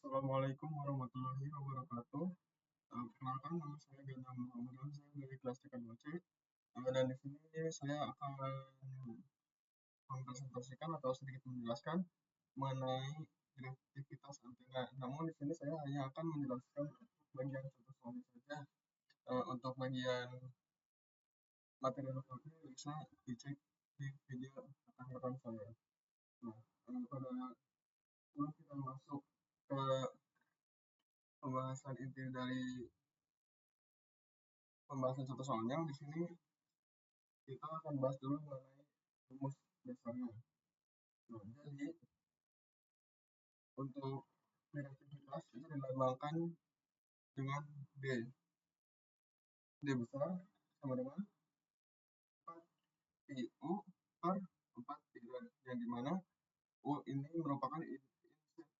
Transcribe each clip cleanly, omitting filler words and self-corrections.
Assalamualaikum warahmatullahi wabarakatuh. Perkenalkan, nama saya Ganda Muhammad, saya dari kelas TK2C. Dan di sini saya akan mempresentasikan atau sedikit menjelaskan mengenai direktivitas antena. Namun di sini saya hanya akan menjelaskan bagian contoh soalnya saja. Untuk bagian materi lengkapnya bisa dicek di video rekan-rekan saya. Nah, pada sebelum kita masuk ke pembahasan inti dari pembahasan contoh soalnya, di sini kita akan bahas dulu mengenai rumus dasarnya. Nah, jadi untuk direktivitas itu dilambangkan dengan D. D besar sama dengan 4 pi U per 4 pi R, yang dimana U ini merupakan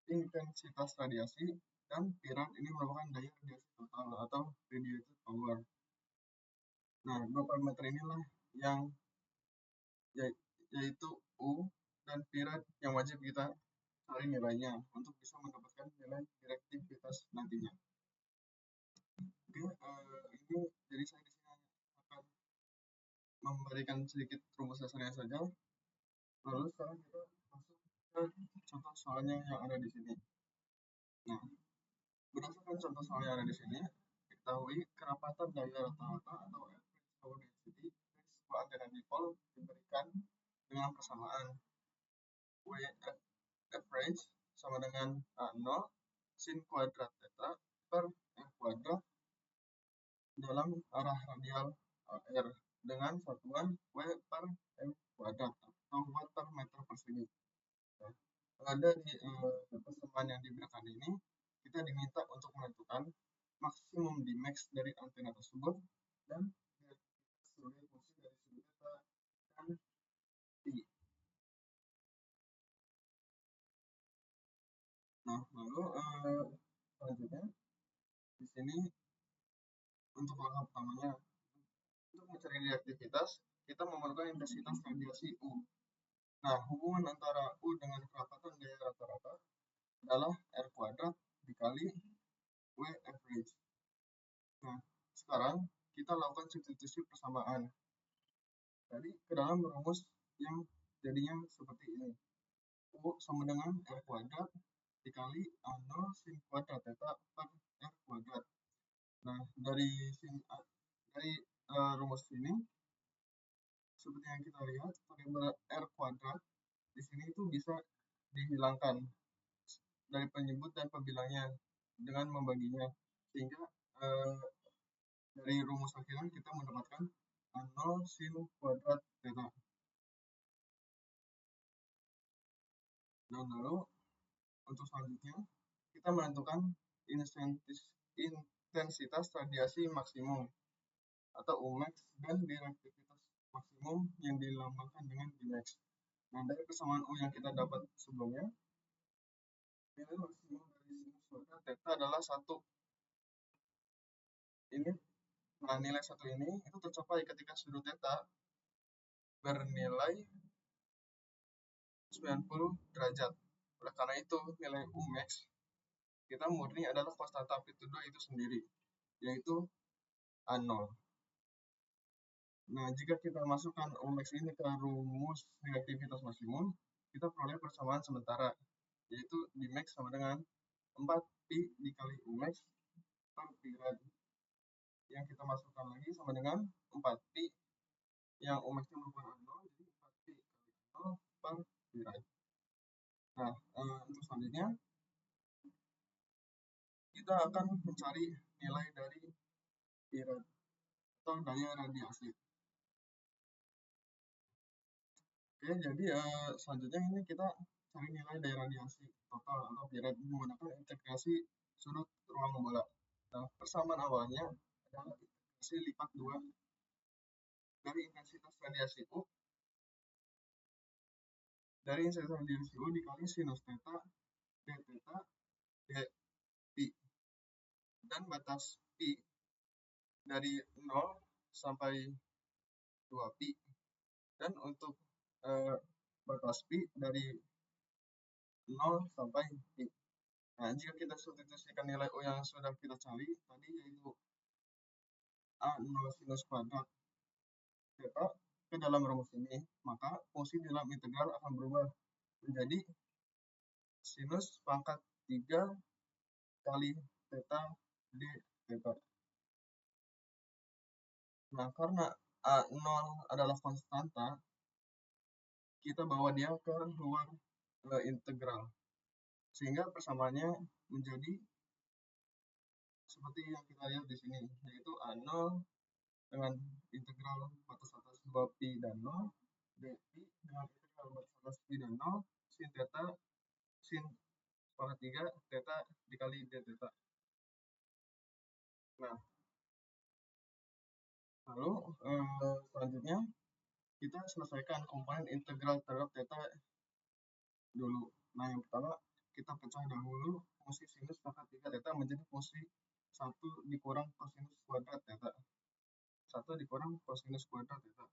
intensitas radiasi dan pi R ini merupakan daya radiasi total atau radiated power. Nah, dua parameter inilah yang yaitu U dan pi R yang wajib kita cari nilainya untuk bisa mendapatkan nilai direktivitas nantinya. Oke, ini jadi saya di sini akan memberikan sedikit rumus dasarnya saja. Lalu sekarang kita masuk ke contoh soalnya yang ada di sini. Nah, berdasarkan contoh soal yang ada di sini, diketahui kerapatan daya rata-rata atau average power density dari sebuah antena dipol diberikan dengan persamaan W average sama dengan A0 sin kuadrat theta per R kuadrat dalam arah radial R dengan satuan W per M kuadrat atau watt per meter persegi. Nah, dari persamaan yang diberikan ini, kita diminta untuk menentukan maksimum Dmax dari antena tersebut dan sebagai fungsi dari sudut theta dan pi. Nah, lalu selanjutnya di sini untuk langkah pertamanya, untuk mencari reaktivitas, kita memerlukan intensitas radiasi U. Nah, hubungan antara U dengan kerapatan daya rata-rata adalah R kuadrat dikali W average. Nah, sekarang kita lakukan substitusi persamaan. Jadi, ke dalam rumus yang jadinya seperti ini. U sama dengan R kuadrat dikali A0 sin kuadrat theta per R kuadrat. Nah, dari rumus ini, seperti yang kita lihat, variabel R kuadrat di sini itu bisa dihilangkan dari penyebut dan pembilangnya dengan membaginya, sehingga dari rumus akhiran kita mendapatkan A0 sin kuadrat theta. Dan lalu untuk selanjutnya kita menentukan intensitas radiasi maksimum atau Umax dan direktivitas maksimum yang dilambangkan dengan Dmax. Nah, dari persamaan U yang kita dapat sebelumnya, nilai maksimum dari sinus kuadrat theta adalah 1. Ini, nah nilai 1 ini itu tercapai ketika sudut theta bernilai 90 derajat. Oleh karena itu, nilai Umax kita murni adalah konstanta amplitudo itu sendiri, yaitu A0. Nah, jika kita masukkan Umax ini ke rumus reaktivitas maksimum, kita peroleh persamaan sementara, yaitu Dmax sama dengan 4 pi dikali Umax per pi rad. Yang kita masukkan lagi sama dengan 4 pi yang Umaxnya merupakan A0, jadi 4 pi kali A0 per pi rad. Nah, untuk selanjutnya kita akan mencari nilai dari pi rad atau daya radiasi. Oke, jadi selanjutnya ini kita cari nilai daya radiasi total atau pi rad menggunakan integrasi sudut ruang bola. Nah, persamaan awalnya adalah integrasi lipat 2 dari intensitas radiasi U dikali sinus theta d theta d pi, dan batas pi dari 0 sampai 2 pi, dan untuk batas pi dari 0 sampai pi. Nah, jika kita substitusikan nilai U yang sudah kita cari tadi, yaitu A0 sinus kuadrat theta ke dalam rumus ini, maka fungsi dalam integral akan berubah menjadi sinus pangkat 3 kali theta d theta. Nah, karena A0 adalah konstanta, kita bawa dia ke luar integral. Sehingga persamaannya menjadi seperti yang kita lihat di sini, yaitu A0 dengan integral batas atas 2pi dan 0, dpi dengan integral batas atas pi dan 0, sin theta, sin pangkat 3 theta dikali d theta. Nah, lalu selanjutnya kita selesaikan komponen integral terhadap theta dulu. Nah, yang pertama kita pecah dahulu fungsi sinus pangkat 3 theta menjadi fungsi 1 dikurang kosinus kuadrat theta. 1 dikurang kosinus kuadrat theta.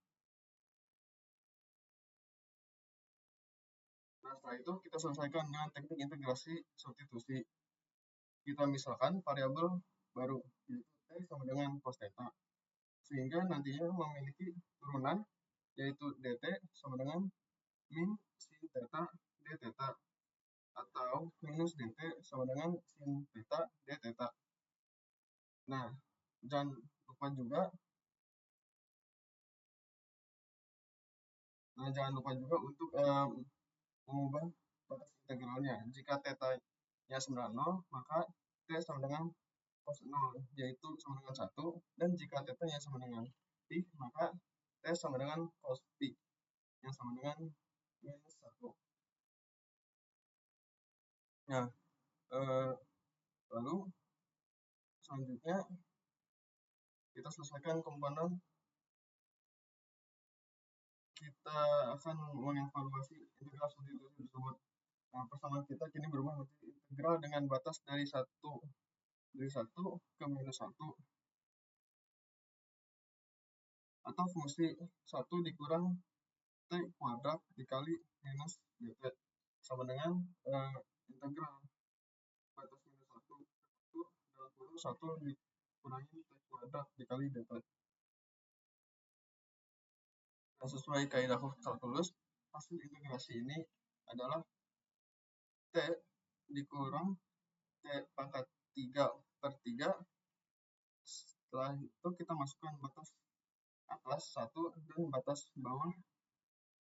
Nah, setelah itu kita selesaikan dengan teknik integrasi substitusi. Kita misalkan variabel baru, yaitu T sama dengan cos theta. Sehingga nantinya memiliki turunan, yaitu dt sama dengan min sin theta d theta, atau minus dt sama dengan sin theta d theta. Nah, jangan lupa juga untuk mengubah batas integralnya. Jika theta-nya sama dengan 0, maka T sama dengan cos 0, yaitu sama dengan 1. Dan jika theta-nya sama dengan pi, maka T sama dengan cos pi, yang sama dengan minus 1. Nah, lalu selanjutnya kita selesaikan komponen. Kita akan mengevaluasi integral substitusi tersebut. Nah, persamaan kita kini berubah menjadi integral dengan batas dari 1 ke minus 1, atau fungsi 1 dikurang t kuadrat dikali minus dt sama dengan integral batas minus 1 dalam kurung 1 dikurangi t kuadrat dikali dt. Nah, sesuai kaidah kalkulus, hasil integrasi ini adalah T dikurang T pangkat 3/3. Setelah itu kita masukkan batas atas 1 dan batas bawah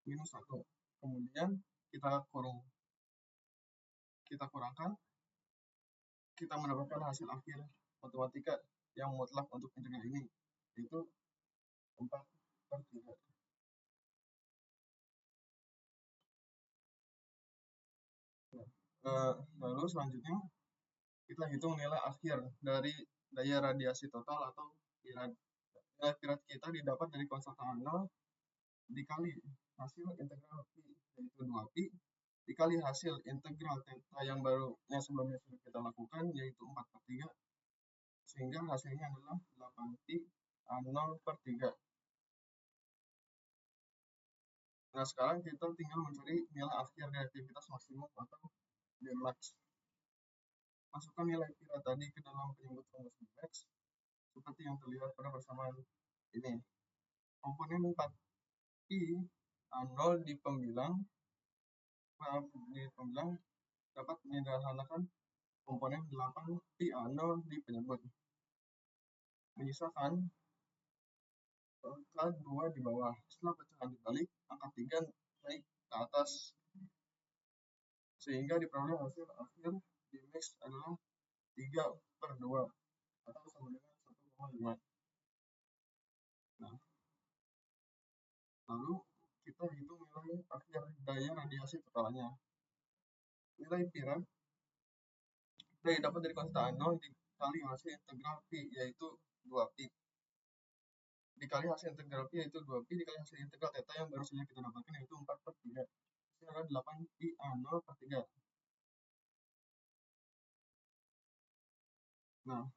minus 1. Kemudian kita kurangkan, kita mendapatkan hasil akhir matematika yang mutlak untuk integral ini, yaitu 4/3. Lalu selanjutnya kita hitung nilai akhir dari daya radiasi total atau nilai Pirat kita didapat dari konstanta 0 dikali hasil integral pi, yaitu 2pi, dikali hasil integral theta yang sebelumnya sudah kita lakukan, yaitu 4/3, sehingga hasilnya adalah 8pi A0/3. Nah, sekarang kita tinggal mencari nilai akhir reaktivitas maksimum atau Dmax. Masukkan nilai Pirat tadi ke dalam penyebut rumus Dmax seperti yang terlihat pada persamaan ini. Komponen 4pi A0 di pembilang dapat menyederhanakan komponen 8pi A0 di penyebut. Menyisakan angka 2 di bawah. Setelah pecahan dibalik, angka 3 naik ke atas. Sehingga diperoleh hasil akhir Dmax adalah 3/2 atau sama dengan 1,5. Nah, lalu kita hitung nilai akhir daya radiasi totalnya. Nilai Pirat dapat dari konstanta 0 dikali hasil integral pi, yaitu 2pi. Dikali hasil integral pi, yaitu 2pi, dikali hasil integral theta yang baru saja kita dapatkan, yaitu 4/3. Ini adalah 8pi A0/3. Nah,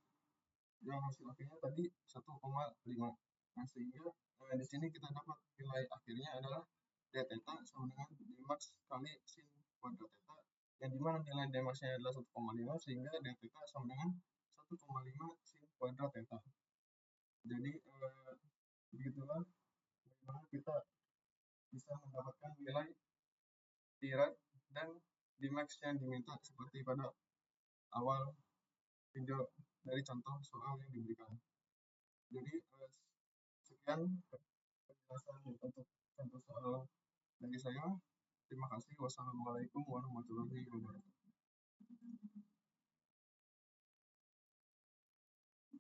yang hasil akhirnya tadi 1,5. Nah, sehingga di sini kita dapat nilai akhirnya adalah d theta sama dengan Dmax kali sin kuadrat theta yang dimana nilai Dmax-nya adalah 1,5 sehingga dθ sama dengan 1,5 sin kuadrat theta. Jadi begitulah bagaimana kita bisa mendapatkan nilai T-rad dan Dmax yang diminta seperti pada awal video dari contoh soal yang diberikan. Jadi sekian penjelasan untuk contoh soal dari saya. Terima kasih. Wassalamualaikum warahmatullahi wabarakatuh.